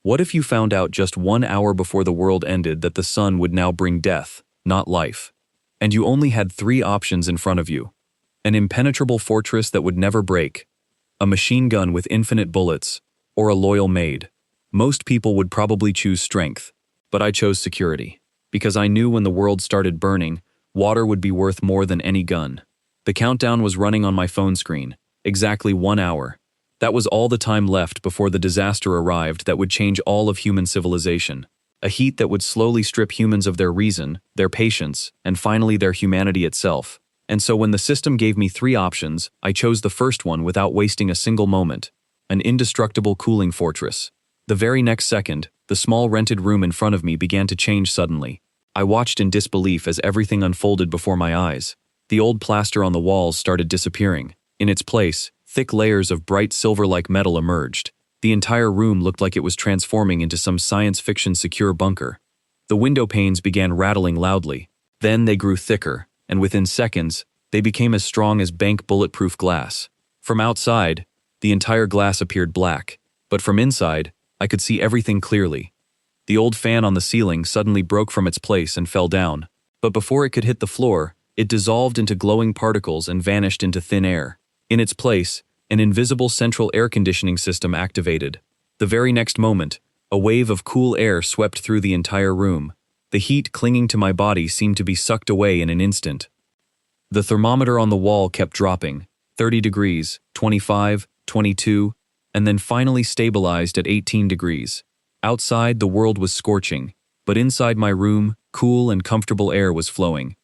What if you found out just 1 hour before the world ended that the sun would now bring death, not life? And you only had 3 options in front of you. An impenetrable fortress that would never break, a machine gun with infinite bullets, or a loyal maid. Most people would probably choose strength, but I chose security. Because I knew when the world started burning, water would be worth more than any gun. The countdown was running on my phone screen, exactly 1 hour. That was all the time left before the disaster arrived that would change all of human civilization. A heat that would slowly strip humans of their reason, their patience, and finally their humanity itself. And so when the system gave me 3 options, I chose the first one without wasting a single moment. An indestructible cooling fortress. The very next second, the small rented room in front of me began to change suddenly. I watched in disbelief as everything unfolded before my eyes. The old plaster on the walls started disappearing. In its place, thick layers of bright silver-like metal emerged. The entire room looked like it was transforming into some science fiction secure bunker. The window panes began rattling loudly. Then they grew thicker, and within seconds, they became as strong as bank bulletproof glass. From outside, the entire glass appeared black, but from inside, I could see everything clearly. The old fan on the ceiling suddenly broke from its place and fell down, but before it could hit the floor, it dissolved into glowing particles and vanished into thin air. In its place, an invisible central air conditioning system activated. The very next moment, a wave of cool air swept through the entire room. The heat clinging to my body seemed to be sucked away in an instant. The thermometer on the wall kept dropping, 30 degrees, 25, 22, and then finally stabilized at 18 degrees. Outside, the world was scorching, but inside my room, cool and comfortable air was flowing.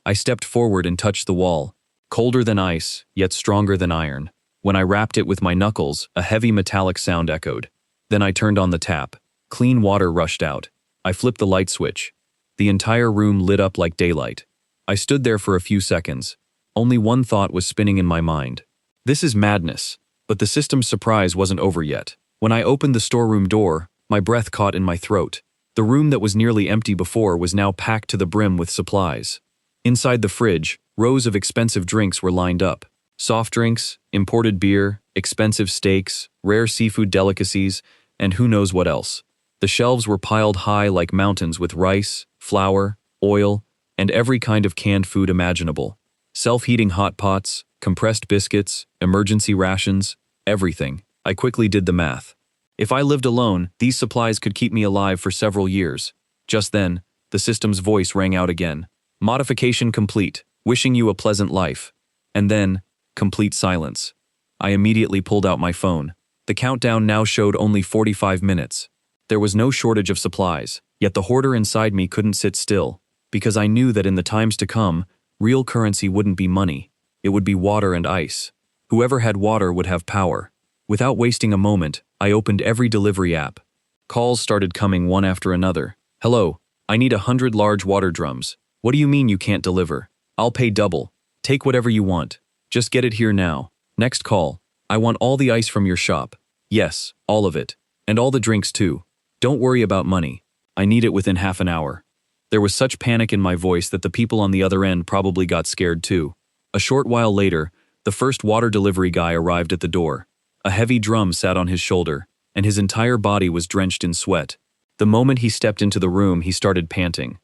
I stepped forward and touched the wall, colder than ice, yet stronger than iron. When I rapped it with my knuckles, a heavy metallic sound echoed. Then I turned on the tap. Clean water rushed out. I flipped the light switch. The entire room lit up like daylight. I stood there for a few seconds. Only one thought was spinning in my mind. This is madness. But the system's surprise wasn't over yet. When I opened the storeroom door, my breath caught in my throat. The room that was nearly empty before was now packed to the brim with supplies. Inside the fridge, rows of expensive drinks were lined up. Soft drinks, imported beer, expensive steaks, rare seafood delicacies, and who knows what else. The shelves were piled high like mountains with rice, flour, oil, and every kind of canned food imaginable. Self-heating hot pots, compressed biscuits, emergency rations, everything. I quickly did the math. If I lived alone, these supplies could keep me alive for several years. Just then, the system's voice rang out again. Modification complete. Wishing you a pleasant life. And then, complete silence. I immediately pulled out my phone. The countdown now showed only 45 minutes. There was no shortage of supplies, yet the hoarder inside me couldn't sit still, because I knew that in the times to come, real currency wouldn't be money. It would be water and ice. Whoever had water would have power. Without wasting a moment, I opened every delivery app. Calls started coming one after another. Hello, I need 100 large water drums. What do you mean you can't deliver? I'll pay double. Take whatever you want. Just get it here now. Next call. I want all the ice from your shop. Yes, all of it. And all the drinks too. Don't worry about money. I need it within half an hour. There was such panic in my voice that the people on the other end probably got scared too. A short while later, the first water delivery guy arrived at the door. A heavy drum sat on his shoulder, and his entire body was drenched in sweat. The moment he stepped into the room, he started panting.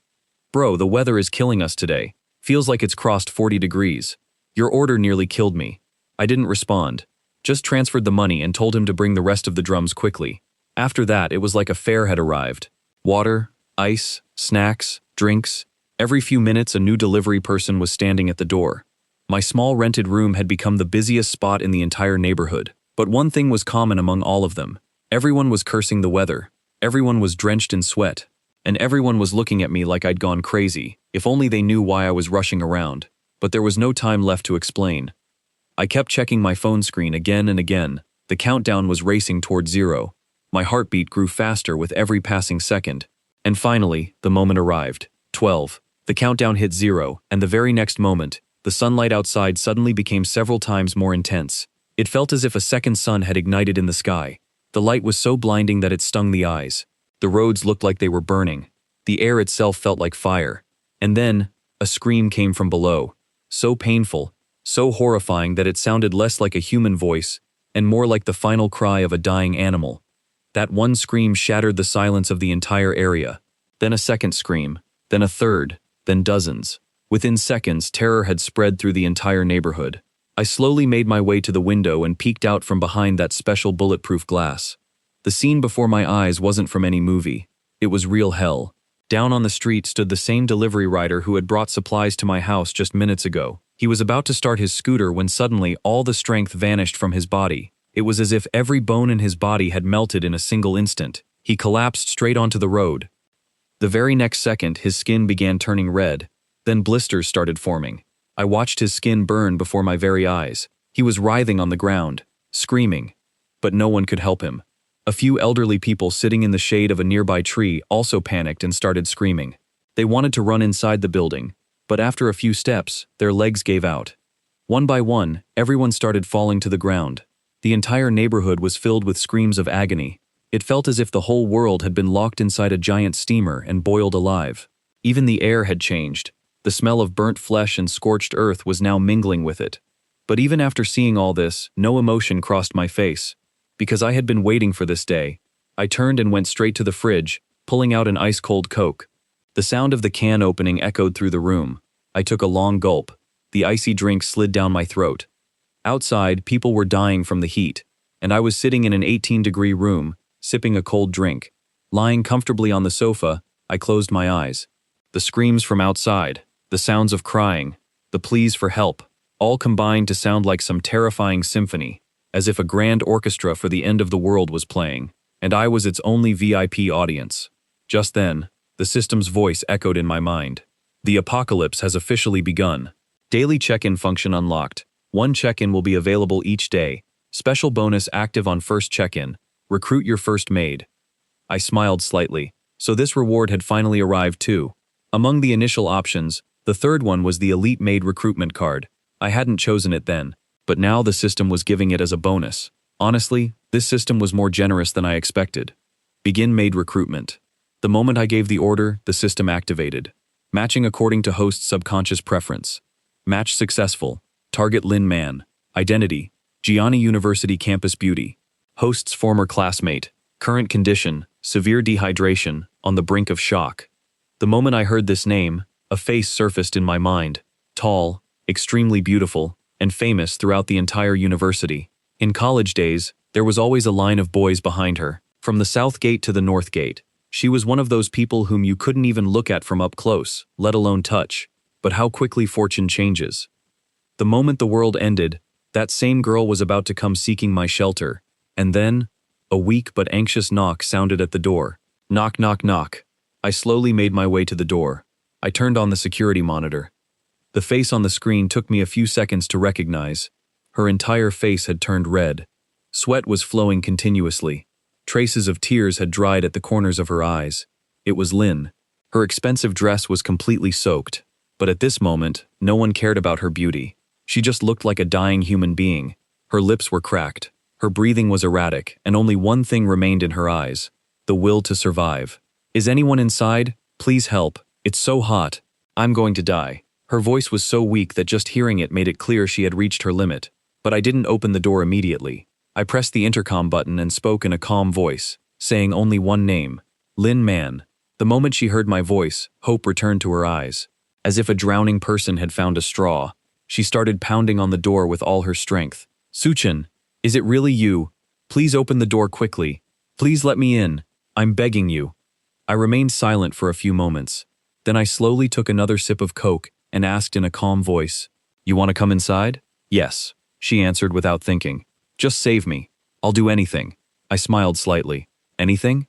Bro, the weather is killing us today. Feels like it's crossed 40 degrees. Your order nearly killed me. I didn't respond. Just transferred the money and told him to bring the rest of the drums quickly. After that, it was like a fare had arrived. Water, ice, snacks, drinks. Every few minutes, a new delivery person was standing at the door. My small rented room had become the busiest spot in the entire neighborhood. But one thing was common among all of them. Everyone was cursing the weather. Everyone was drenched in sweat. And everyone was looking at me like I'd gone crazy. If only they knew why I was rushing around. But there was no time left to explain. I kept checking my phone screen again and again. The countdown was racing toward 0. My heartbeat grew faster with every passing second. And finally, the moment arrived. 12. The countdown hit 0, and the very next moment, the sunlight outside suddenly became several times more intense. It felt as if a second sun had ignited in the sky. The light was so blinding that it stung the eyes. The roads looked like they were burning. The air itself felt like fire. And then, a scream came from below. So painful, so horrifying that it sounded less like a human voice and more like the final cry of a dying animal. That one scream shattered the silence of the entire area. Then a second scream, then a third, then dozens. Within seconds, terror had spread through the entire neighborhood. I slowly made my way to the window and peeked out from behind that special bulletproof glass. The scene before my eyes wasn't from any movie. It was real hell. Down on the street stood the same delivery rider who had brought supplies to my house just minutes ago. He was about to start his scooter when suddenly all the strength vanished from his body. It was as if every bone in his body had melted in a single instant. He collapsed straight onto the road. The very next second, his skin began turning red. Then blisters started forming. I watched his skin burn before my very eyes. He was writhing on the ground, screaming. But no one could help him. A few elderly people sitting in the shade of a nearby tree also panicked and started screaming. They wanted to run inside the building, but after a few steps, their legs gave out. One by one, everyone started falling to the ground. The entire neighborhood was filled with screams of agony. It felt as if the whole world had been locked inside a giant steamer and boiled alive. Even the air had changed. The smell of burnt flesh and scorched earth was now mingling with it. But even after seeing all this, no emotion crossed my face. Because I had been waiting for this day, I turned and went straight to the fridge, pulling out an ice-cold Coke. The sound of the can opening echoed through the room. I took a long gulp. The icy drink slid down my throat. Outside, people were dying from the heat, and I was sitting in an 18-degree room, sipping a cold drink. Lying comfortably on the sofa, I closed my eyes. The screams from outside, the sounds of crying, the pleas for help, all combined to sound like some terrifying symphony, as if a grand orchestra for the end of the world was playing, and I was its only VIP audience. Just then, the system's voice echoed in my mind. The apocalypse has officially begun. Daily check-in function unlocked. One check-in will be available each day. Special bonus active on first check-in. Recruit your first maid. I smiled slightly. So this reward had finally arrived too. Among the initial options, the third one was the Elite Maid recruitment card. I hadn't chosen it then, but now the system was giving it as a bonus. Honestly, this system was more generous than I expected. Begin maid recruitment. The moment I gave the order, the system activated. Matching according to host's subconscious preference. Match successful. Target Lin Man. Identity: Gianni University Campus Beauty. Host's former classmate. Current condition: severe dehydration, on the brink of shock. The moment I heard this name, a face surfaced in my mind. Tall, extremely beautiful, and famous throughout the entire university. In college days, there was always a line of boys behind her. From the south gate to the north gate. She was one of those people whom you couldn't even look at from up close, let alone touch. But how quickly fortune changes. The moment the world ended, that same girl was about to come seeking my shelter. And then, a weak but anxious knock sounded at the door. Knock, knock, knock. I slowly made my way to the door. I turned on the security monitor. The face on the screen took me a few seconds to recognize. Her entire face had turned red. Sweat was flowing continuously. Traces of tears had dried at the corners of her eyes. It was Lynn. Her expensive dress was completely soaked. But at this moment, no one cared about her beauty. She just looked like a dying human being. Her lips were cracked. Her breathing was erratic, and only one thing remained in her eyes: the will to survive. Is anyone inside? Please help. It's so hot. I'm going to die. Her voice was so weak that just hearing it made it clear she had reached her limit. But I didn't open the door immediately. I pressed the intercom button and spoke in a calm voice, saying only one name: Lin Man. The moment she heard my voice, hope returned to her eyes. As if a drowning person had found a straw, she started pounding on the door with all her strength. Suchin, is it really you? Please open the door quickly. Please let me in. I'm begging you. I remained silent for a few moments. Then I slowly took another sip of Coke and asked in a calm voice, You want to come inside? Yes, she answered without thinking. Just save me. I'll do anything. I smiled slightly. Anything?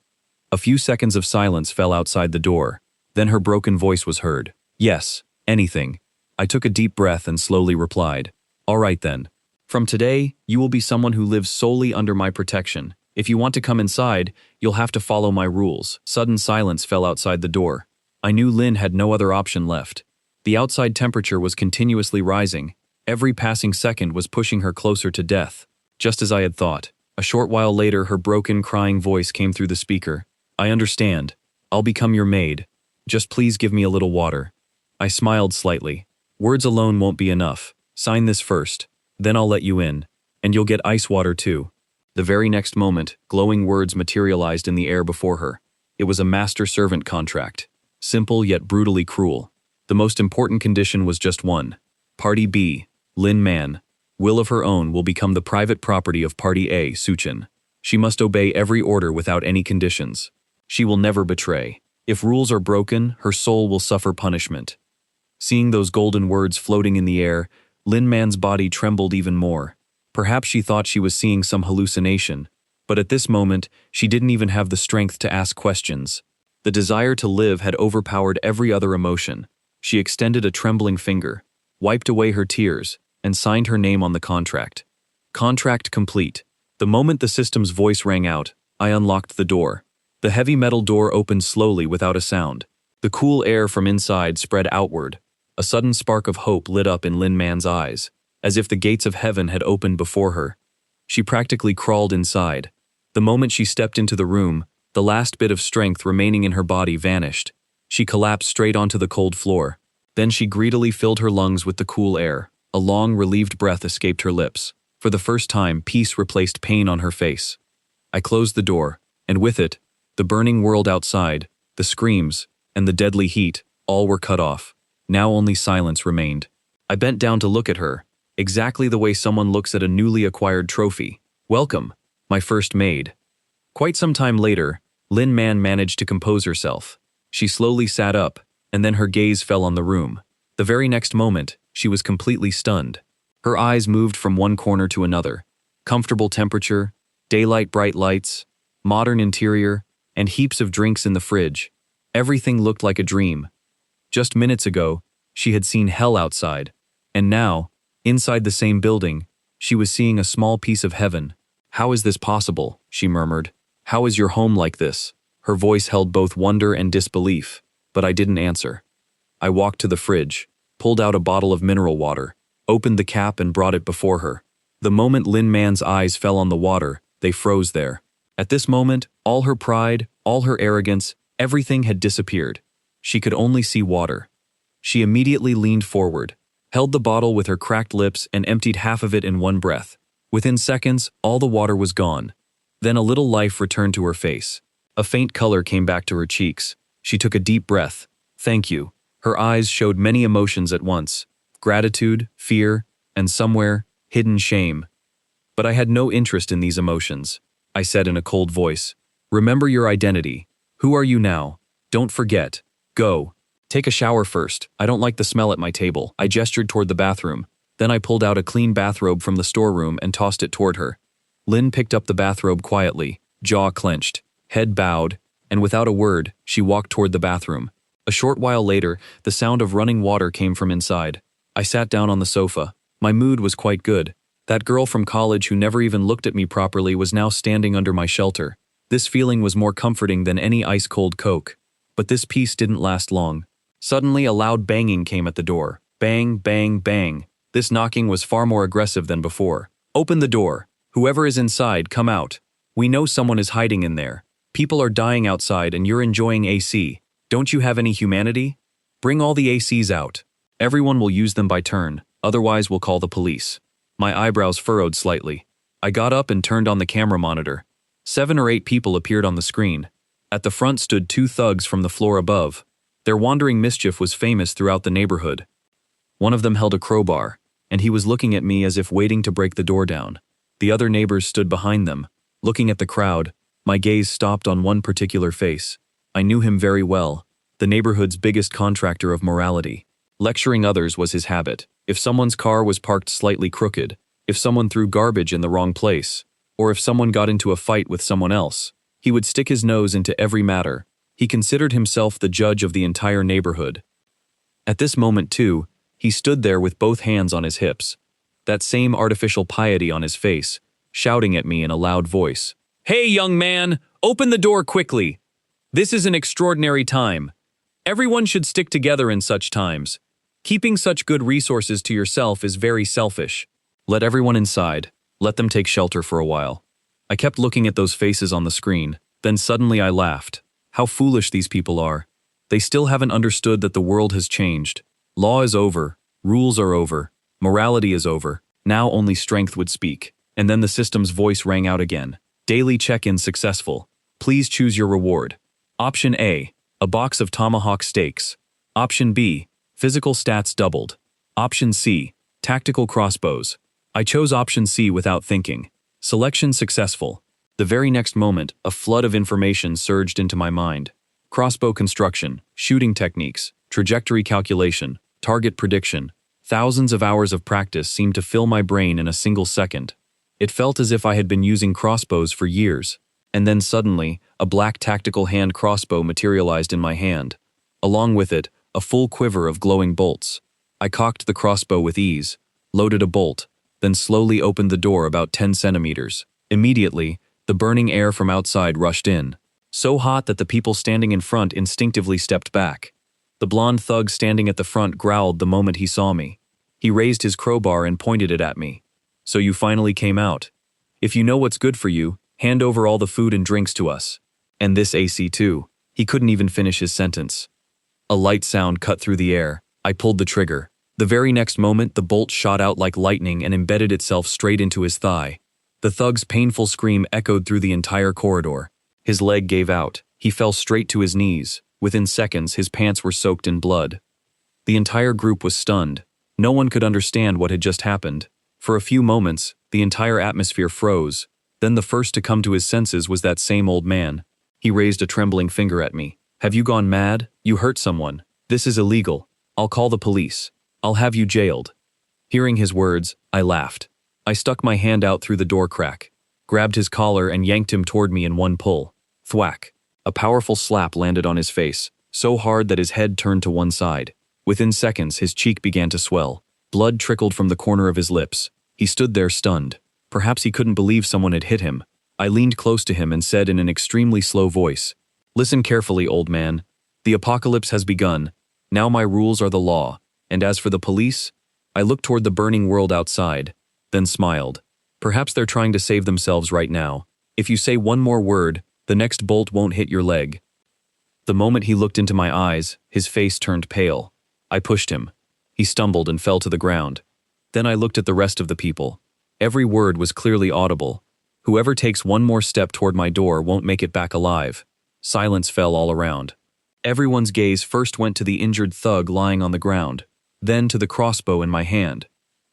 A few seconds of silence fell outside the door. Then her broken voice was heard. Yes, anything. I took a deep breath and slowly replied. All right then. From today, you will be someone who lives solely under my protection. If you want to come inside, you'll have to follow my rules. Sudden silence fell outside the door. I knew Lynn had no other option left. The outside temperature was continuously rising. Every passing second was pushing her closer to death. Just as I had thought. A short while later, her broken, crying voice came through the speaker. I understand. I'll become your maid. Just please give me a little water. I smiled slightly. Words alone won't be enough. Sign this first. Then I'll let you in. And you'll get ice water too. The very next moment, glowing words materialized in the air before her. It was a master-servant contract. Simple yet brutally cruel. The most important condition was just one. Party B, Lin Man, will of her own, will become the private property of Party A, Suchin. She must obey every order without any conditions. She will never betray. If rules are broken, her soul will suffer punishment. Seeing those golden words floating in the air, Lin Man's body trembled even more. Perhaps she thought she was seeing some hallucination, but at this moment, she didn't even have the strength to ask questions. The desire to live had overpowered every other emotion. She extended a trembling finger, wiped away her tears, and signed her name on the contract. Contract complete. The moment the system's voice rang out, I unlocked the door. The heavy metal door opened slowly without a sound. The cool air from inside spread outward. A sudden spark of hope lit up in Lin Man's eyes, as if the gates of heaven had opened before her. She practically crawled inside. The moment she stepped into the room, the last bit of strength remaining in her body vanished. She collapsed straight onto the cold floor. Then she greedily filled her lungs with the cool air. A long, relieved breath escaped her lips. For the first time, peace replaced pain on her face. I closed the door, and with it, the burning world outside, the screams, and the deadly heat, all were cut off. Now only silence remained. I bent down to look at her, exactly the way someone looks at a newly acquired trophy. Welcome, my first maid. Quite some time later, Lin Man managed to compose herself. She slowly sat up, and then her gaze fell on the room. The very next moment, she was completely stunned. Her eyes moved from one corner to another. Comfortable temperature, daylight bright lights, modern interior, and heaps of drinks in the fridge. Everything looked like a dream. Just minutes ago, she had seen hell outside, and now, inside the same building, she was seeing a small piece of heaven. How is this possible? She murmured. How is your home like this? Her voice held both wonder and disbelief, but I didn't answer. I walked to the fridge, pulled out a bottle of mineral water, opened the cap and brought it before her. The moment Lin Man's eyes fell on the water, they froze there. At this moment, all her pride, all her arrogance, everything had disappeared. She could only see water. She immediately leaned forward, held the bottle with her cracked lips and emptied half of it in one breath. Within seconds, all the water was gone. Then a little life returned to her face. A faint color came back to her cheeks. She took a deep breath. Thank you. Her eyes showed many emotions at once. Gratitude, fear, and somewhere, hidden shame. But I had no interest in these emotions. I said in a cold voice. Remember your identity. Who are you now? Don't forget. Go. Take a shower first. I don't like the smell at my table. I gestured toward the bathroom. Then I pulled out a clean bathrobe from the storeroom and tossed it toward her. Lin picked up the bathrobe quietly, jaw clenched, head bowed, and without a word, she walked toward the bathroom. A short while later, the sound of running water came from inside. I sat down on the sofa. My mood was quite good. That girl from college who never even looked at me properly was now standing under my shelter. This feeling was more comforting than any ice-cold Coke. But this peace didn't last long. Suddenly, a loud banging came at the door. Bang, bang, bang. This knocking was far more aggressive than before. Open the door. Whoever is inside, come out. We know someone is hiding in there. People are dying outside and you're enjoying AC. Don't you have any humanity? Bring all the ACs out. Everyone will use them by turn, otherwise we'll call the police. My eyebrows furrowed slightly. I got up and turned on the camera monitor. 7 or 8 people appeared on the screen. At the front stood 2 thugs from the floor above. Their wandering mischief was famous throughout the neighborhood. One of them held a crowbar, and he was looking at me as if waiting to break the door down. The other neighbors stood behind them. Looking at the crowd, my gaze stopped on one particular face. I knew him very well, the neighborhood's biggest contractor of morality. Lecturing others was his habit. If someone's car was parked slightly crooked, if someone threw garbage in the wrong place, or if someone got into a fight with someone else, he would stick his nose into every matter. He considered himself the judge of the entire neighborhood. At this moment, too, he stood there with both hands on his hips, that same artificial piety on his face, shouting at me in a loud voice. Hey, young man, open the door quickly. This is an extraordinary time. Everyone should stick together in such times. Keeping such good resources to yourself is very selfish. Let everyone inside. Let them take shelter for a while. I kept looking at those faces on the screen. Then suddenly I laughed. How foolish these people are. They still haven't understood that the world has changed. Law is over. Rules are over. Morality is over. Now only strength would speak. And then the system's voice rang out again. Daily check-in successful. Please choose your reward. Option A, a box of tomahawk steaks. Option B, physical stats doubled. Option C, tactical crossbows. I chose option C without thinking. Selection successful. The very next moment, a flood of information surged into my mind. Crossbow construction, shooting techniques, trajectory calculation, target prediction. Thousands of hours of practice seemed to fill my brain in a single second. It felt as if I had been using crossbows for years. And then suddenly, a black tactical hand crossbow materialized in my hand. Along with it, a full quiver of glowing bolts. I cocked the crossbow with ease, loaded a bolt, then slowly opened the door about 10 centimeters. Immediately, the burning air from outside rushed in, so hot that the people standing in front instinctively stepped back. The blonde thug standing at the front growled the moment he saw me. He raised his crowbar and pointed it at me. So you finally came out. If you know what's good for you, hand over all the food and drinks to us. And this AC too. He couldn't even finish his sentence. A light sound cut through the air. I pulled the trigger. The very next moment, the bolt shot out like lightning and embedded itself straight into his thigh. The thug's painful scream echoed through the entire corridor. His leg gave out. He fell straight to his knees. Within seconds, his pants were soaked in blood. The entire group was stunned. No one could understand what had just happened. For a few moments, the entire atmosphere froze. Then the first to come to his senses was that same old man. He raised a trembling finger at me. Have you gone mad? You hurt someone. This is illegal. I'll call the police. I'll have you jailed. Hearing his words, I laughed. I stuck my hand out through the door crack, grabbed his collar and yanked him toward me in one pull. Thwack. A powerful slap landed on his face, so hard that his head turned to one side. Within seconds, his cheek began to swell. Blood trickled from the corner of his lips. He stood there stunned. Perhaps he couldn't believe someone had hit him. I leaned close to him and said in an extremely slow voice, "Listen carefully, old man. The apocalypse has begun. Now my rules are the law. And as for the police," I looked toward the burning world outside, then smiled. "Perhaps they're trying to save themselves right now. If you say one more word, the next bolt won't hit your leg." The moment he looked into my eyes, his face turned pale. I pushed him. He stumbled and fell to the ground. Then I looked at the rest of the people. Every word was clearly audible. Whoever takes one more step toward my door won't make it back alive. Silence fell all around. Everyone's gaze first went to the injured thug lying on the ground, then to the crossbow in my hand.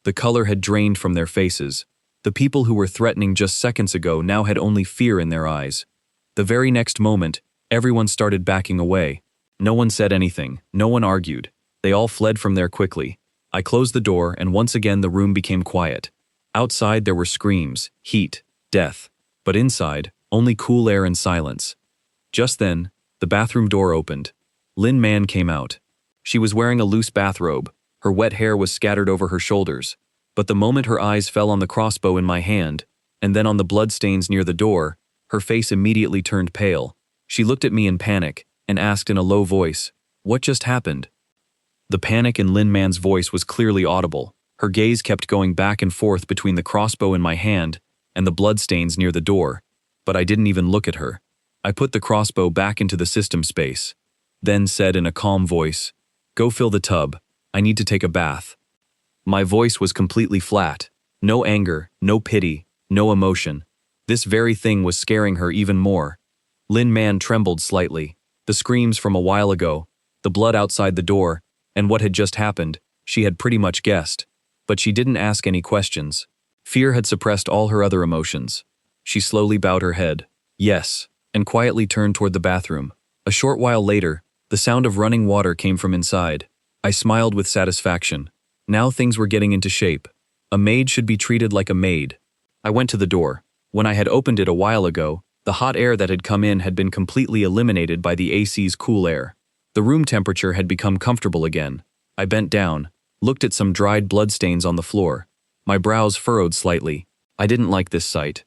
The color had drained from their faces. The people who were threatening just seconds ago now had only fear in their eyes. The very next moment, everyone started backing away. No one said anything, no one argued. They all fled from there quickly. I closed the door and once again the room became quiet. Outside there were screams, heat, death. But inside, only cool air and silence. Just then, the bathroom door opened. Lin Man came out. She was wearing a loose bathrobe. Her wet hair was scattered over her shoulders. But the moment her eyes fell on the crossbow in my hand, and then on the bloodstains near the door, her face immediately turned pale. She looked at me in panic and asked in a low voice, "What just happened?" The panic in Lin Man's voice was clearly audible. Her gaze kept going back and forth between the crossbow in my hand and the bloodstains near the door, but I didn't even look at her. I put the crossbow back into the system space, then said in a calm voice, "Go fill the tub. I need to take a bath." My voice was completely flat. No anger, no pity, no emotion. This very thing was scaring her even more. Lin Man trembled slightly. The screams from a while ago, the blood outside the door, and what had just happened, she had pretty much guessed. But she didn't ask any questions. Fear had suppressed all her other emotions. She slowly bowed her head, "Yes," and quietly turned toward the bathroom. A short while later, the sound of running water came from inside. I smiled with satisfaction. Now things were getting into shape. A maid should be treated like a maid. I went to the door. When I had opened it a while ago, the hot air that had come in had been completely eliminated by the AC's cool air. The room temperature had become comfortable again. I bent down, looked at some dried bloodstains on the floor. My brows furrowed slightly. I didn't like this sight.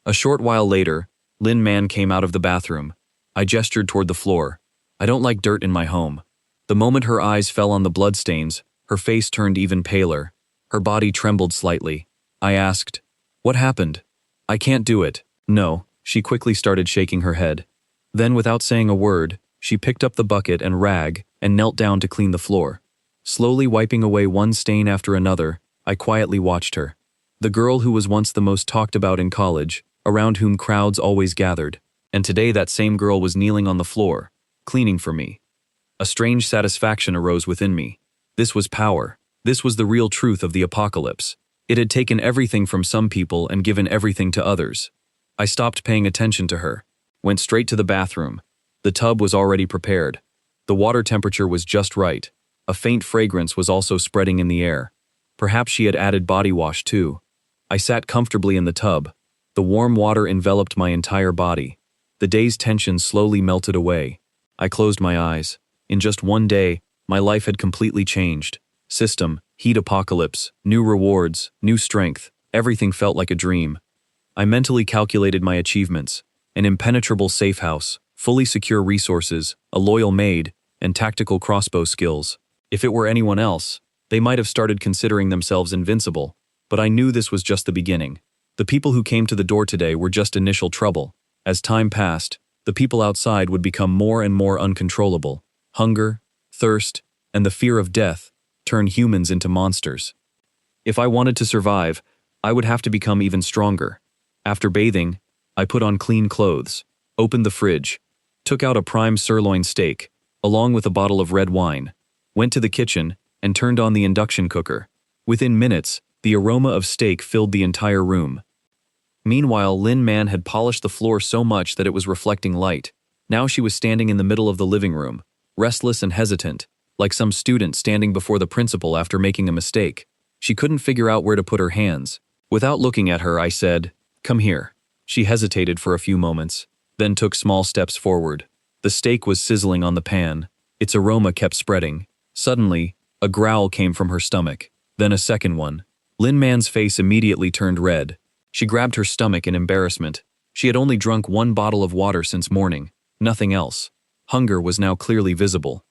A short while later, Lin Man came out of the bathroom. I gestured toward the floor. I don't like dirt in my home. The moment her eyes fell on the bloodstains, her face turned even paler. Her body trembled slightly. I asked, "What happened?" "I can't do it." "No." She quickly started shaking her head. Then, without saying a word, she picked up the bucket and rag and knelt down to clean the floor. Slowly wiping away one stain after another, I quietly watched her. The girl who was once the most talked about in college, around whom crowds always gathered, and today that same girl was kneeling on the floor, cleaning for me. A strange satisfaction arose within me. This was power. This was the real truth of the apocalypse. It had taken everything from some people and given everything to others. I stopped paying attention to her, went straight to the bathroom. The tub was already prepared. The water temperature was just right. A faint fragrance was also spreading in the air. Perhaps she had added body wash too. I sat comfortably in the tub. The warm water enveloped my entire body. The day's tension slowly melted away. I closed my eyes. In just one day, my life had completely changed. System, heat apocalypse, new rewards, new strength, everything felt like a dream. I mentally calculated my achievements: an impenetrable safe house, fully secure resources, a loyal maid, and tactical crossbow skills. If it were anyone else, they might have started considering themselves invincible, but I knew this was just the beginning. The people who came to the door today were just initial trouble. As time passed, the people outside would become more and more uncontrollable. Hunger, thirst, and the fear of death turn humans into monsters. If I wanted to survive, I would have to become even stronger. After bathing, I put on clean clothes, opened the fridge, took out a prime sirloin steak, along with a bottle of red wine, went to the kitchen, and turned on the induction cooker. Within minutes, the aroma of steak filled the entire room. Meanwhile, Lin Man had polished the floor so much that it was reflecting light. Now she was standing in the middle of the living room, restless and hesitant, like some student standing before the principal after making a mistake. She couldn't figure out where to put her hands. Without looking at her, I said, "Come here." She hesitated for a few moments, then took small steps forward. The steak was sizzling on the pan. Its aroma kept spreading. Suddenly, a growl came from her stomach, then a second one. Lin Man's face immediately turned red. She grabbed her stomach in embarrassment. She had only drunk one bottle of water since morning, nothing else. Hunger was now clearly visible.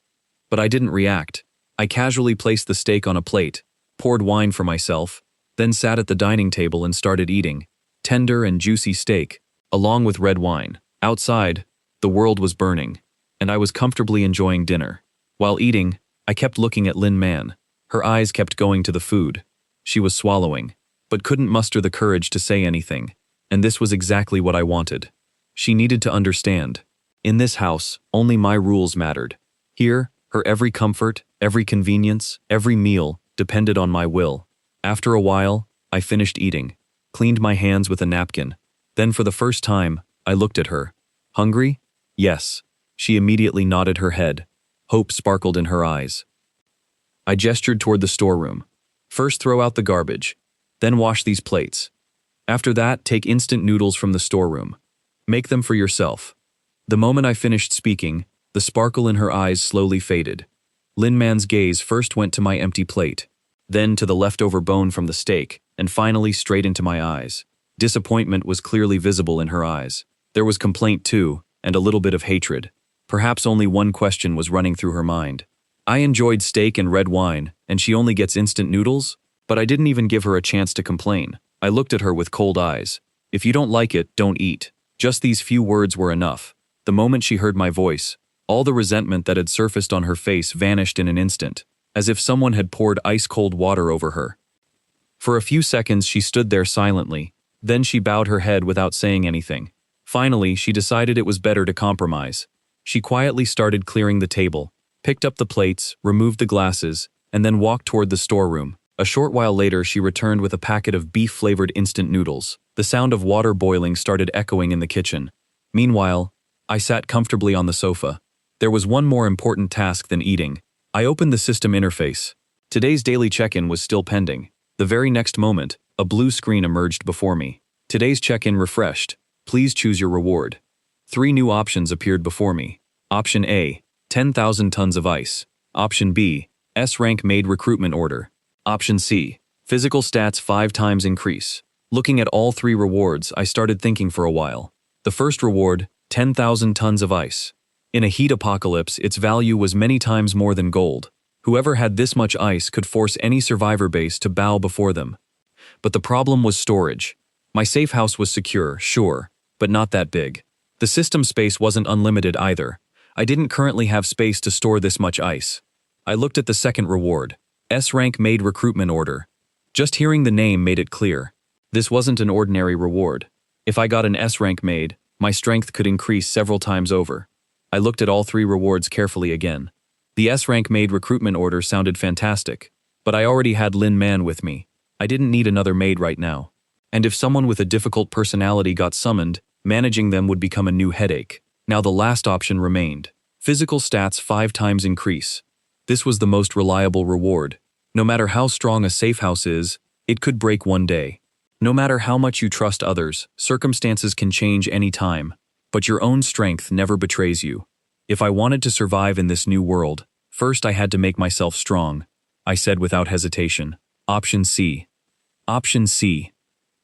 But I didn't react. I casually placed the steak on a plate, poured wine for myself, then sat at the dining table and started eating. Tender and juicy steak, along with red wine. Outside, the world was burning, and I was comfortably enjoying dinner. While eating, I kept looking at Lin Man. Her eyes kept going to the food. She was swallowing, but couldn't muster the courage to say anything, and this was exactly what I wanted. She needed to understand. In this house, only my rules mattered. Here, her every comfort, every convenience, every meal depended on my will. After a while, I finished eating, cleaned my hands with a napkin. Then for the first time, I looked at her. Hungry? Yes. She immediately nodded her head. Hope sparkled in her eyes. I gestured toward the storeroom. First throw out the garbage, then wash these plates. After that, take instant noodles from the storeroom. Make them for yourself. The moment I finished speaking, the sparkle in her eyes slowly faded. Lin Man's gaze first went to my empty plate, then to the leftover bone from the steak, and finally straight into my eyes. Disappointment was clearly visible in her eyes. There was complaint too, and a little bit of hatred. Perhaps only one question was running through her mind. I enjoyed steak and red wine, and she only gets instant noodles? But I didn't even give her a chance to complain. I looked at her with cold eyes. If you don't like it, don't eat. Just these few words were enough. The moment she heard my voice, all the resentment that had surfaced on her face vanished in an instant, as if someone had poured ice-cold water over her. For a few seconds she stood there silently, then she bowed her head without saying anything. Finally, she decided it was better to compromise. She quietly started clearing the table, picked up the plates, removed the glasses, and then walked toward the storeroom. A short while later, she returned with a packet of beef-flavored instant noodles. The sound of water boiling started echoing in the kitchen. Meanwhile, I sat comfortably on the sofa. There was one more important task than eating. I opened the system interface. Today's daily check-in was still pending. The very next moment, a blue screen emerged before me. Today's check-in refreshed. Please choose your reward. 3 new options appeared before me. Option A, 10,000 tons of ice. Option B, S-rank made recruitment order. Option C, physical stats 5 times increase. Looking at all 3 rewards, I started thinking for a while. The first reward, 10,000 tons of ice. In a heat apocalypse, its value was many times more than gold. Whoever had this much ice could force any survivor base to bow before them. But the problem was storage. My safe house was secure, sure, but not that big. The system space wasn't unlimited either. I didn't currently have space to store this much ice. I looked at the second reward, S-rank made recruitment order. Just hearing the name made it clear. This wasn't an ordinary reward. If I got an S-rank maid, my strength could increase several times over. I looked at all 3 rewards carefully again. The S-rank maid recruitment order sounded fantastic, but I already had Lin Man with me. I didn't need another maid right now. And if someone with a difficult personality got summoned, managing them would become a new headache. Now the last option remained. Physical stats 5 times increase. This was the most reliable reward. No matter how strong a safe house is, it could break one day. No matter how much you trust others, circumstances can change any time, but your own strength never betrays you. If I wanted to survive in this new world, first I had to make myself strong. I said without hesitation. Option C. Option C.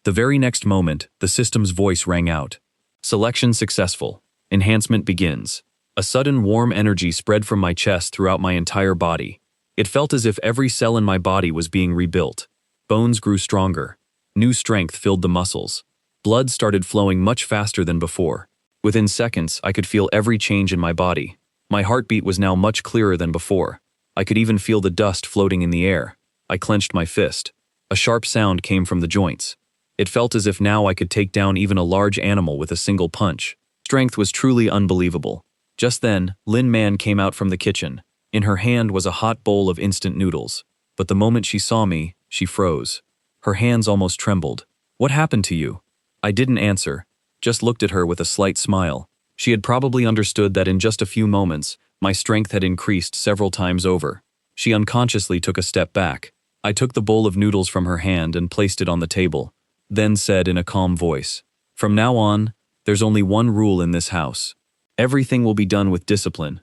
The very next moment, the system's voice rang out. Selection successful. Enhancement begins. A sudden warm energy spread from my chest throughout my entire body. It felt as if every cell in my body was being rebuilt. Bones grew stronger. New strength filled the muscles. Blood started flowing much faster than before. Within seconds, I could feel every change in my body. My heartbeat was now much clearer than before. I could even feel the dust floating in the air. I clenched my fist. A sharp sound came from the joints. It felt as if now I could take down even a large animal with a single punch. Strength was truly unbelievable. Just then, Lin Man came out from the kitchen. In her hand was a hot bowl of instant noodles. But the moment she saw me, she froze. Her hands almost trembled. "What happened to you?" I didn't answer, just looked at her with a slight smile. She had probably understood that in just a few moments, my strength had increased several times over. She unconsciously took a step back. I took the bowl of noodles from her hand and placed it on the table, then said in a calm voice, "From now on, there's only one rule in this house. Everything will be done with discipline."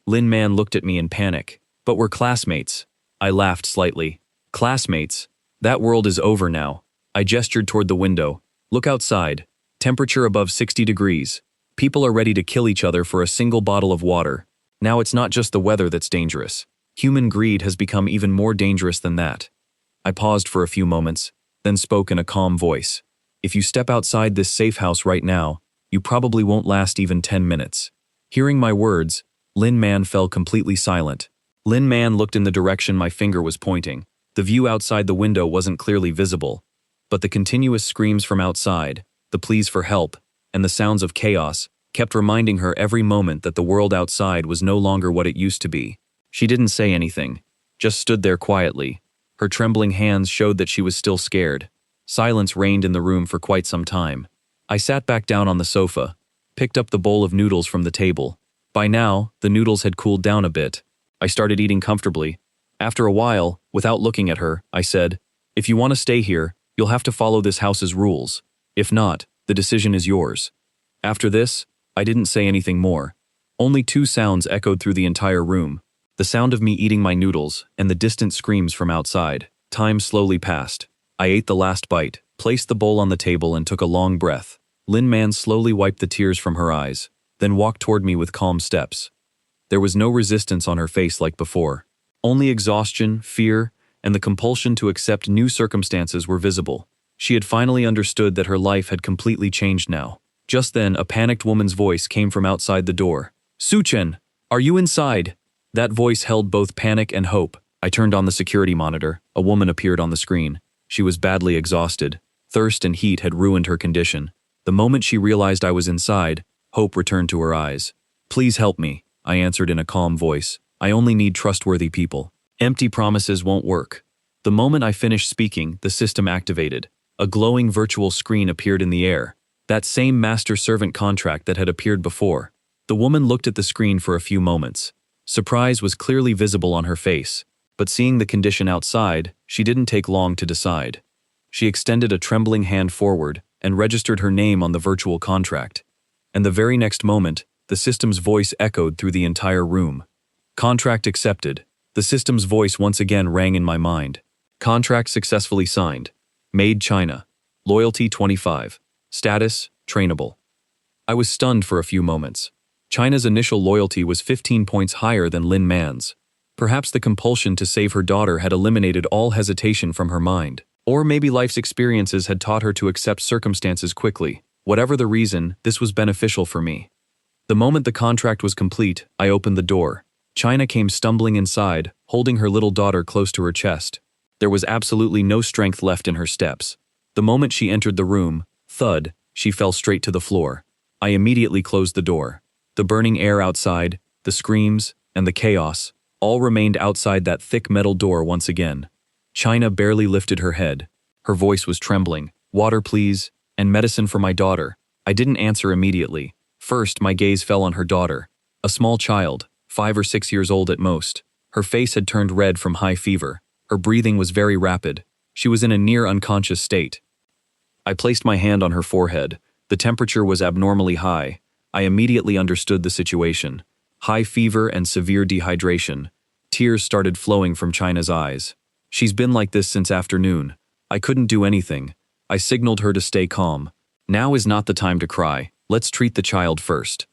Lin Man looked at me in panic. "But we're classmates." I laughed slightly. "Classmates? That world is over now." I gestured toward the window. "Look outside. Temperature above 60 degrees. People are ready to kill each other for a single bottle of water. Now it's not just the weather that's dangerous. Human greed has become even more dangerous than that." I paused for a few moments, then spoke in a calm voice. "If you step outside this safe house right now, you probably won't last even 10 minutes. Hearing my words, Lin Man fell completely silent. Lin Man looked in the direction my finger was pointing. The view outside the window wasn't clearly visible, but the continuous screams from outside, the pleas for help, and the sounds of chaos kept reminding her every moment that the world outside was no longer what it used to be. She didn't say anything, just stood there quietly. Her trembling hands showed that she was still scared. Silence reigned in the room for quite some time. I sat back down on the sofa, picked up the bowl of noodles from the table. By now, the noodles had cooled down a bit. I started eating comfortably. After a while, without looking at her, I said, "If you want to stay here, you'll have to follow this house's rules. If not, the decision is yours." After this, I didn't say anything more. Only 2 sounds echoed through the entire room. The sound of me eating my noodles and the distant screams from outside. Time slowly passed. I ate the last bite, placed the bowl on the table and took a long breath. Lin Man slowly wiped the tears from her eyes, then walked toward me with calm steps. There was no resistance on her face like before. Only exhaustion, fear, and the compulsion to accept new circumstances were visible. She had finally understood that her life had completely changed now. Just then, a panicked woman's voice came from outside the door. "Suchen, are you inside?" That voice held both panic and hope. I turned on the security monitor. A woman appeared on the screen. She was badly exhausted. Thirst and heat had ruined her condition. The moment she realized I was inside, hope returned to her eyes. "Please help me," I answered in a calm voice. "I only need trustworthy people. Empty promises won't work." The moment I finished speaking, the system activated. A glowing virtual screen appeared in the air. That same master-servant contract that had appeared before. The woman looked at the screen for a few moments. Surprise was clearly visible on her face, but seeing the condition outside, she didn't take long to decide. She extended a trembling hand forward and registered her name on the virtual contract. And the very next moment, the system's voice echoed through the entire room. "Contract accepted." The system's voice once again rang in my mind. "Contract successfully signed. Made China. Loyalty 25. Status, trainable." I was stunned for a few moments. China's initial loyalty was 15 points higher than Lin Man's. Perhaps the compulsion to save her daughter had eliminated all hesitation from her mind. Or maybe life's experiences had taught her to accept circumstances quickly. Whatever the reason, this was beneficial for me. The moment the contract was complete, I opened the door. China came stumbling inside, holding her little daughter close to her chest. There was absolutely no strength left in her steps. The moment she entered the room, thud, she fell straight to the floor. I immediately closed the door. The burning air outside, the screams, and the chaos, all remained outside that thick metal door once again. China barely lifted her head. Her voice was trembling. "Water, please, and medicine for my daughter." I didn't answer immediately. First, my gaze fell on her daughter. A small child, 5 or 6 years old at most. Her face had turned red from high fever. Her breathing was very rapid. She was in a near unconscious state. I placed my hand on her forehead. The temperature was abnormally high. I immediately understood the situation. High fever and severe dehydration. Tears started flowing from China's eyes. She's been like this since afternoon. I couldn't do anything. I signaled her to stay calm. Now is not the time to cry. Let's treat the child first.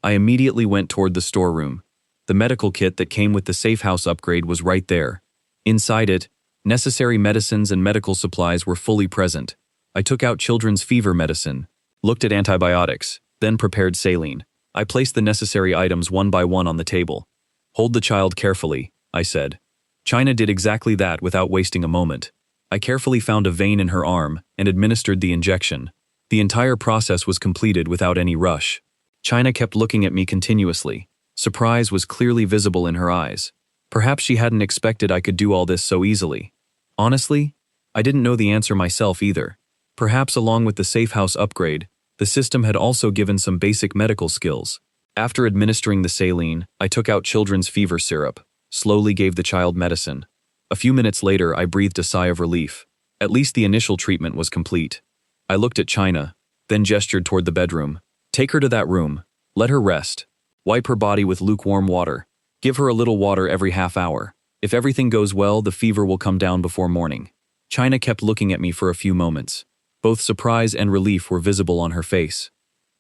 I immediately went toward the storeroom. The medical kit that came with the safe house upgrade was right there. Inside it, necessary medicines and medical supplies were fully present. I took out children's fever medicine, looked at antibiotics, then prepared saline. I placed the necessary items one by one on the table. "Hold the child carefully," I said. China did exactly that without wasting a moment. I carefully found a vein in her arm and administered the injection. The entire process was completed without any rush. China kept looking at me continuously. Surprise was clearly visible in her eyes. Perhaps she hadn't expected I could do all this so easily. Honestly, I didn't know the answer myself either. Perhaps along with the safe house upgrade, the system had also given some basic medical skills. After administering the saline, I took out children's fever syrup, slowly gave the child medicine. A few minutes later, I breathed a sigh of relief. At least the initial treatment was complete. I looked at China, then gestured toward the bedroom. "Take her to that room. Let her rest. Wipe her body with lukewarm water. Give her a little water every half hour. If everything goes well, the fever will come down before morning." China kept looking at me for a few moments. Both surprise and relief were visible on her face.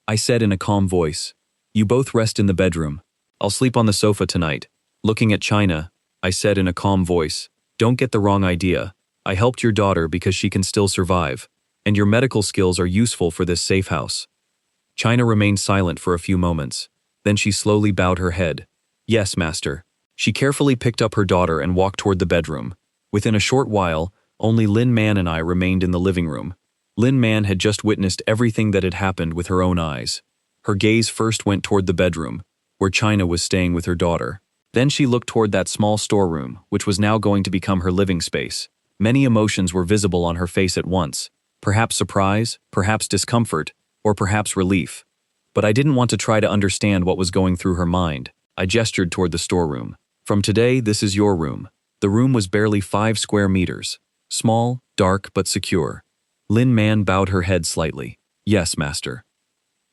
I said in a calm voice, "You both rest in the bedroom. I'll sleep on the sofa tonight." Looking at China, I said in a calm voice, "Don't get the wrong idea. I helped your daughter because she can still survive, and your medical skills are useful for this safe house." China remained silent for a few moments. Then she slowly bowed her head. "Yes, master." She carefully picked up her daughter and walked toward the bedroom. Within a short while, only Lin Man and I remained in the living room. Lin Man had just witnessed everything that had happened with her own eyes. Her gaze first went toward the bedroom, where China was staying with her daughter. Then she looked toward that small storeroom, which was now going to become her living space. Many emotions were visible on her face at once. Perhaps surprise, perhaps discomfort, or perhaps relief. But I didn't want to try to understand what was going through her mind. I gestured toward the storeroom. "From today, this is your room." The room was barely 5 square meters. Small, dark, but secure. Lin Man bowed her head slightly. "Yes, master."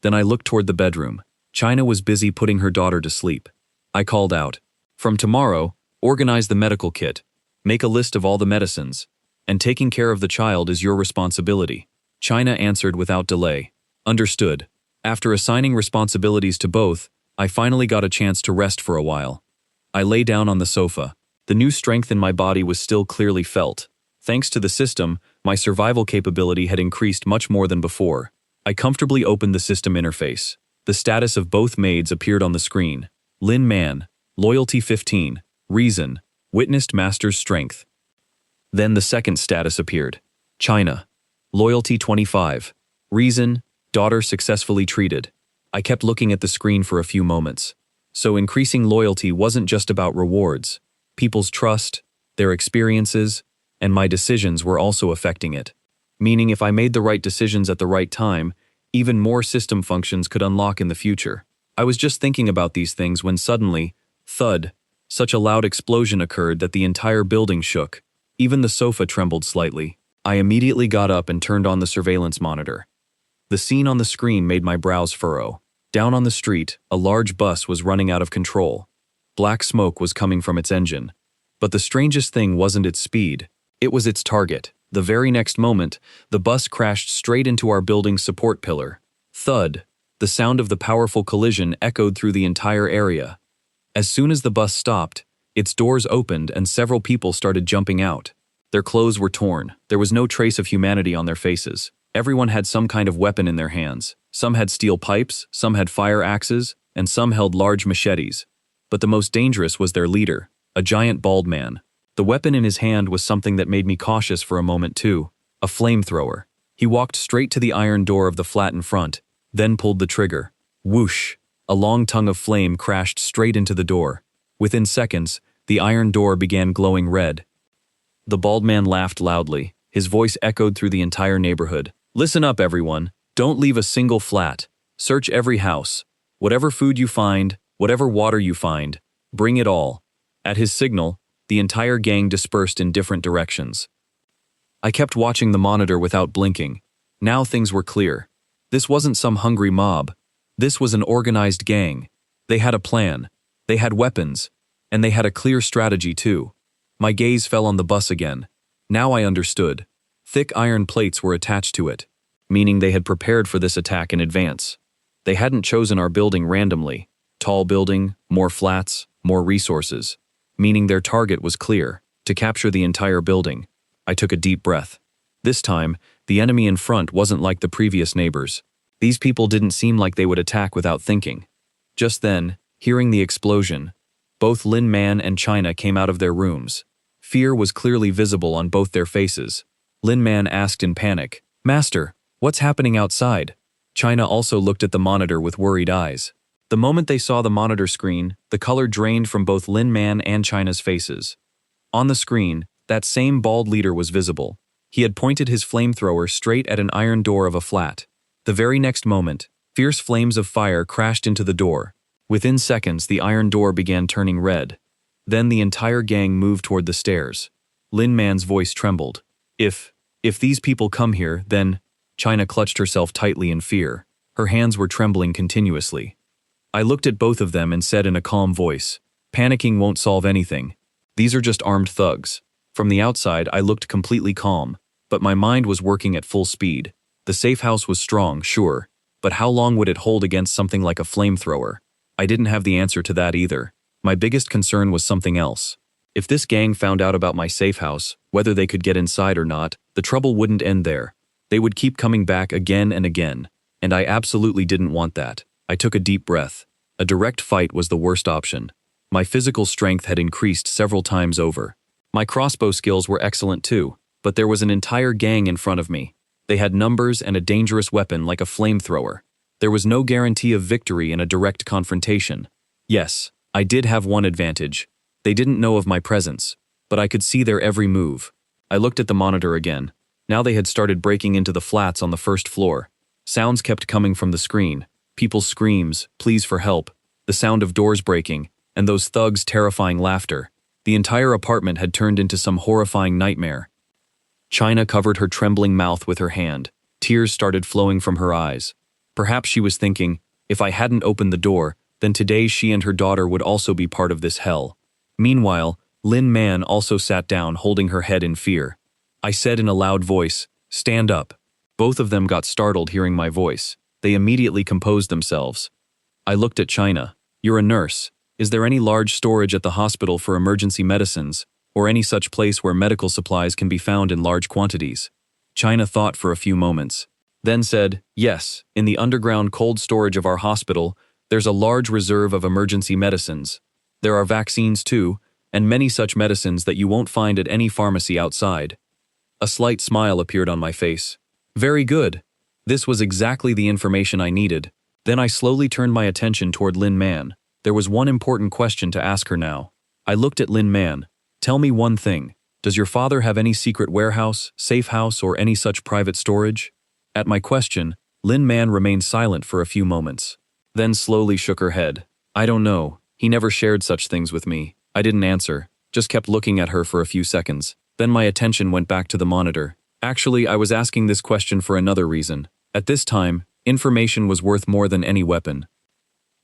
Then I looked toward the bedroom. China was busy putting her daughter to sleep. I called out, "From tomorrow, organize the medical kit. Make a list of all the medicines. And taking care of the child is your responsibility." China answered without delay. "Understood." After assigning responsibilities to both, I finally got a chance to rest for a while. I lay down on the sofa. The new strength in my body was still clearly felt. Thanks to the system, my survival capability had increased much more than before. I comfortably opened the system interface. The status of both maids appeared on the screen. Lin Man, loyalty 15, reason, witnessed master's strength. Then the second status appeared. China, loyalty 25, reason, daughter successfully treated. I kept looking at the screen for a few moments. So increasing loyalty wasn't just about rewards. People's trust, their experiences, and my decisions were also affecting it. Meaning if I made the right decisions at the right time, even more system functions could unlock in the future. I was just thinking about these things when suddenly, thud, such a loud explosion occurred that the entire building shook. Even the sofa trembled slightly. I immediately got up and turned on the surveillance monitor. The scene on the screen made my brows furrow. Down on the street, a large bus was running out of control. Black smoke was coming from its engine. But the strangest thing wasn't its speed. It was its target. The very next moment, the bus crashed straight into our building's support pillar. Thud. The sound of the powerful collision echoed through the entire area. As soon as the bus stopped, its doors opened and several people started jumping out. Their clothes were torn. There was no trace of humanity on their faces. Everyone had some kind of weapon in their hands. Some had steel pipes, some had fire axes, and some held large machetes. But the most dangerous was their leader, a giant bald man. The weapon in his hand was something that made me cautious for a moment too, a flamethrower. He walked straight to the iron door of the flat in front, then pulled the trigger. Whoosh! A long tongue of flame crashed straight into the door. Within seconds, the iron door began glowing red. The bald man laughed loudly. His voice echoed through the entire neighborhood. Listen up, everyone. Don't leave a single flat. Search every house. Whatever food you find, whatever water you find, bring it all. At his signal, the entire gang dispersed in different directions. I kept watching the monitor without blinking. Now things were clear. This wasn't some hungry mob. This was an organized gang. They had a plan. They had weapons. And they had a clear strategy too. My gaze fell on the bus again. Now I understood. Thick iron plates were attached to it, meaning they had prepared for this attack in advance. They hadn't chosen our building randomly. Tall building, more flats, more resources. Meaning their target was clear, to capture the entire building. I took a deep breath. This time, the enemy in front wasn't like the previous neighbors. These people didn't seem like they would attack without thinking. Just then, hearing the explosion, both Lin Man and China came out of their rooms. Fear was clearly visible on both their faces. Lin Man asked in panic, "Master, what's happening outside?" China also looked at the monitor with worried eyes. The moment they saw the monitor screen, the color drained from both Lin Man and China's faces. On the screen, that same bald leader was visible. He had pointed his flamethrower straight at an iron door of a flat. The very next moment, fierce flames of fire crashed into the door. Within seconds, the iron door began turning red. Then the entire gang moved toward the stairs. Lin Man's voice trembled. If these people come here, then... China clutched herself tightly in fear. Her hands were trembling continuously. I looked at both of them and said in a calm voice, "Panicking won't solve anything. These are just armed thugs." From the outside, I looked completely calm, but my mind was working at full speed. The safe house was strong, sure, but how long would it hold against something like a flamethrower? I didn't have the answer to that either. My biggest concern was something else. If this gang found out about my safe house, whether they could get inside or not, the trouble wouldn't end there. They would keep coming back again and again, and I absolutely didn't want that. I took a deep breath. A direct fight was the worst option. My physical strength had increased several times over. My crossbow skills were excellent too, but there was an entire gang in front of me. They had numbers and a dangerous weapon like a flamethrower. There was no guarantee of victory in a direct confrontation. Yes, I did have one advantage. They didn't know of my presence, but I could see their every move. I looked at the monitor again. Now they had started breaking into the flats on the first floor. Sounds kept coming from the screen. People's screams, pleas for help, the sound of doors breaking, and those thugs' terrifying laughter. The entire apartment had turned into some horrifying nightmare. China covered her trembling mouth with her hand. Tears started flowing from her eyes. Perhaps she was thinking, if I hadn't opened the door, then today she and her daughter would also be part of this hell. Meanwhile, Lin Man also sat down, holding her head in fear. I said in a loud voice, "Stand up." Both of them got startled hearing my voice. They immediately composed themselves. I looked at China. "You're a nurse. Is there any large storage at the hospital for emergency medicines, or any such place where medical supplies can be found in large quantities?" China thought for a few moments, then said, "Yes, in the underground cold storage of our hospital, there's a large reserve of emergency medicines. There are vaccines too, and many such medicines that you won't find at any pharmacy outside." A slight smile appeared on my face. Very good. This was exactly the information I needed. Then I slowly turned my attention toward Lin Man. There was one important question to ask her now. I looked at Lin Man. "Tell me one thing. Does your father have any secret warehouse, safe house, or any such private storage?" At my question, Lin Man remained silent for a few moments. Then slowly shook her head. "I don't know. He never shared such things with me." I didn't answer, just kept looking at her for a few seconds. Then my attention went back to the monitor. Actually, I was asking this question for another reason. At this time, information was worth more than any weapon.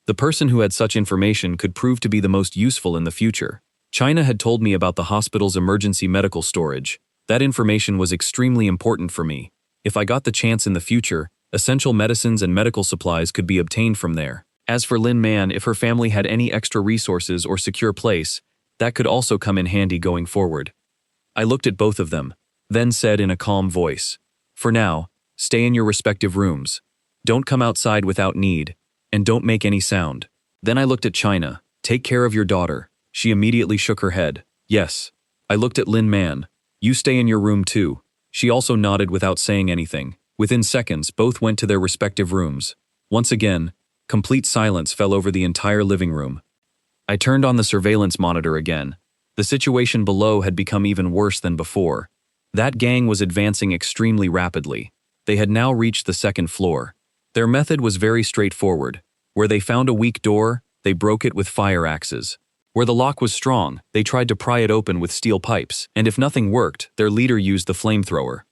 The person who had such information could prove to be the most useful in the future. China had told me about the hospital's emergency medical storage. That information was extremely important for me. If I got the chance in the future, essential medicines and medical supplies could be obtained from there. As for Lin Man, if her family had any extra resources or secure place, that could also come in handy going forward. I looked at both of them, then said in a calm voice, "For now, stay in your respective rooms. Don't come outside without need, and don't make any sound." Then I looked at China. "Take care of your daughter." She immediately shook her head. "Yes." I looked at Lin Man. "You stay in your room too." She also nodded without saying anything. Within seconds, both went to their respective rooms. Once again, complete silence fell over the entire living room. I turned on the surveillance monitor again. The situation below had become even worse than before. That gang was advancing extremely rapidly. They had now reached the second floor. Their method was very straightforward. Where they found a weak door, they broke it with fire axes. Where the lock was strong, they tried to pry it open with steel pipes, and if nothing worked, their leader used the flamethrower.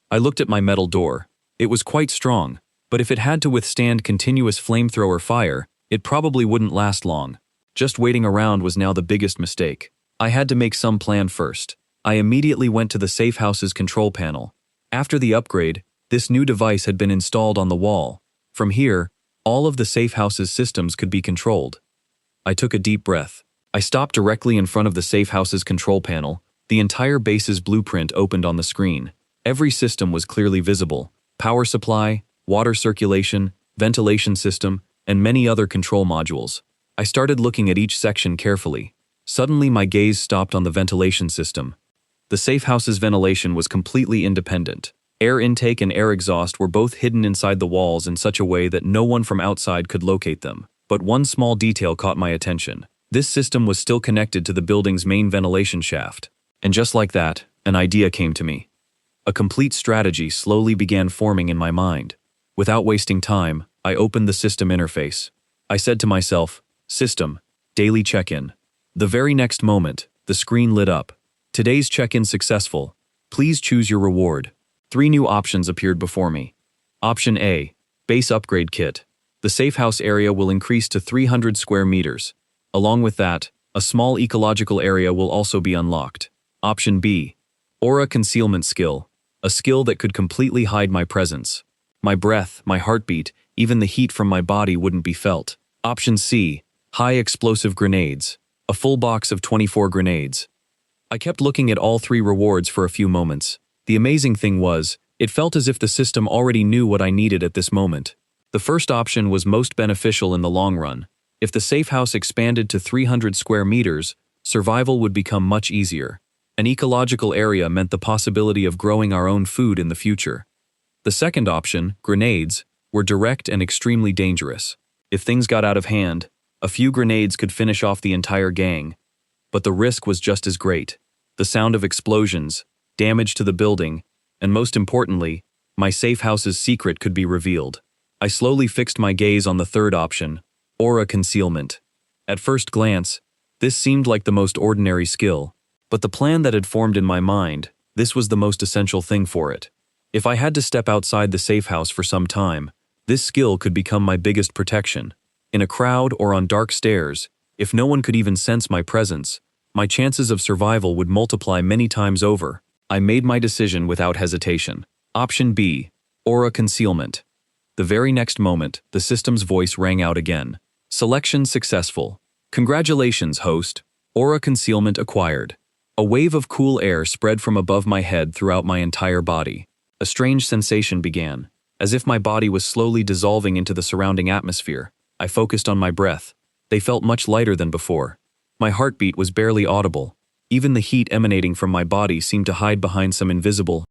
I looked at my metal door. It was quite strong, but if it had to withstand continuous flamethrower fire, it probably wouldn't last long. Just waiting around was now the biggest mistake. I had to make some plan first. I immediately went to the safe house's control panel. After the upgrade, this new device had been installed on the wall. From here, all of the safe house's systems could be controlled. I took a deep breath. I stopped directly in front of the safe house's control panel. The entire base's blueprint opened on the screen. Every system was clearly visible. Power supply, water circulation, ventilation system, and many other control modules. I started looking at each section carefully. Suddenly my gaze stopped on the ventilation system. The safe house's ventilation was completely independent. Air intake and air exhaust were both hidden inside the walls in such a way that no one from outside could locate them. But one small detail caught my attention. This system was still connected to the building's main ventilation shaft. And just like that, an idea came to me. A complete strategy slowly began forming in my mind. Without wasting time, I opened the system interface. I said to myself, "System, daily check-in." The very next moment, the screen lit up. "Today's check-in successful. Please choose your reward." 3 new options appeared before me. Option A, base upgrade kit. The safe house area will increase to 300 square meters. Along with that, a small ecological area will also be unlocked. Option B, aura concealment skill. A skill that could completely hide my presence. My breath, my heartbeat, even the heat from my body wouldn't be felt. Option C, high explosive grenades. A full box of 24 grenades. I kept looking at all 3 rewards for a few moments. The amazing thing was, it felt as if the system already knew what I needed at this moment. The first option was most beneficial in the long run. If the safe house expanded to 300 square meters, survival would become much easier. An ecological area meant the possibility of growing our own food in the future. The second option, grenades, were direct and extremely dangerous. If things got out of hand, a few grenades could finish off the entire gang. But the risk was just as great. The sound of explosions, damage to the building, and most importantly, my safe house's secret could be revealed. I slowly fixed my gaze on the third option, aura concealment. At first glance, this seemed like the most ordinary skill, but the plan that had formed in my mind, this was the most essential thing for it. If I had to step outside the safe house for some time, this skill could become my biggest protection. In a crowd or on dark stairs, if no one could even sense my presence, my chances of survival would multiply many times over. I made my decision without hesitation. Option B, aura concealment. The very next moment, the system's voice rang out again. Selection successful. Congratulations, host. Aura concealment acquired. A wave of cool air spread from above my head throughout my entire body. A strange sensation began, as if my body was slowly dissolving into the surrounding atmosphere. I focused on my breath. They felt much lighter than before. My heartbeat was barely audible. Even the heat emanating from my body seemed to hide behind some invisible